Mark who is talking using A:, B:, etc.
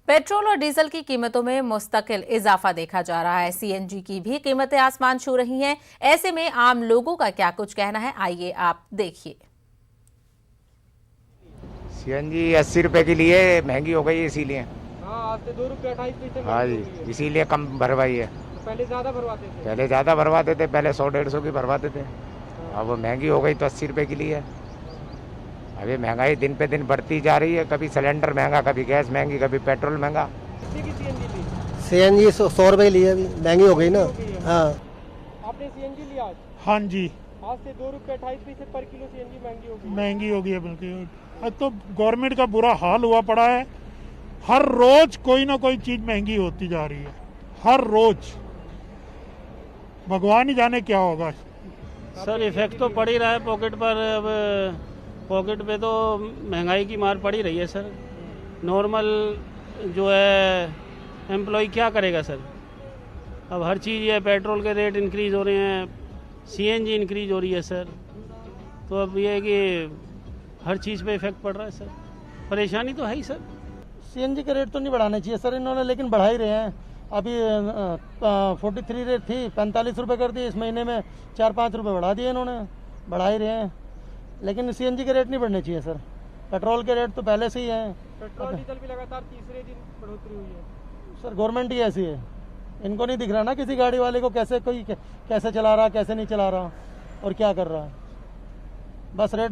A: Petrol और diesel की कीमतों में मुस्तकिल इजाफा देखा जा रहा है। सीएनजी की भी कीमतें आसमान छू रही हैं। ऐसे में आम लोगों का क्या कुछ कहना है, आइए आप देखिए।
B: सीएनजी 80 रुपए के लिए महंगी हो गई है, इसीलिए।
C: हाँ, आज से 2 रुपये 28 पैसे।
B: हाँ जी, इसीलिए कम भरवाई है।
C: तो पहले ज़्यादा भरवाते थे।
B: पहले ज़्यादा भरवाते थे, पहले 100-150 की भरवाते थे। अब वो महंगी हो गई तो 80 रुपए के लिए है। अभी महंगाई दिन पे दिन बढ़ती जा रही है। कभी सिलेंडर महंगा, कभी गैस महंगी, कभी पेट्रोल महंगा।
C: कितने की सीएनजी ली?
D: सीएनजी 100 रुपए लिए, अभी महंगी हो गई ना। हाँ,
C: आपने सीएनजी लिया आज?
E: हाँ जी,
C: आज से 2 रुपये 28 पैसे पर किलो सीएनजी महंगी हो गई।
E: महंगी हो गई है बिल्कुल। अब तो गवर्नमेंट का बुरा हाल हुआ पड़ा है। हर रोज कोई ना कोई चीज महंगी होती जा रही है, हर रोज। भगवान ही जाने क्या होगा।
F: सर इफेक्ट तो पड़ ही रहा है पॉकेट पर। अब पॉकेट पे तो महंगाई की मार पड़ ही रही है सर। नॉर्मल जो है एम्प्लॉय क्या करेगा सर। अब हर चीज़ है, पेट्रोल के रेट इंक्रीज़ हो रहे हैं, सीएनजी इंक्रीज हो रही है सर। तो अब ये है कि हर चीज़ पे इफेक्ट पड़ रहा है सर। परेशानी तो है ही सर।
D: सीएनजी के रेट तो नहीं बढ़ाने चाहिए सर इन्होंने, लेकिन बढ़ा ही रहे हैं। अभी 43 रेट थी, 45 रुपये कर दी। इस महीने में 4-5 रुपये बढ़ा दिए इन्होंने, बढ़ा ही रहे हैं। लेकिन सीएनजी के रेट नहीं बढ़ने चाहिए सर। पेट्रोल के रेट तो पहले से ही हैं।
C: पेट्रोल डीजल भी लगातार तीसरे दिन बढ़ोतरी हुई है।
D: सर गवर्नमेंट ही ऐसी है, इनको नहीं दिख रहा ना किसी गाड़ी वाले को कैसे कोई कैसे चला रहा, कैसे नहीं चला रहा और क्या कर रहा है। बस रेट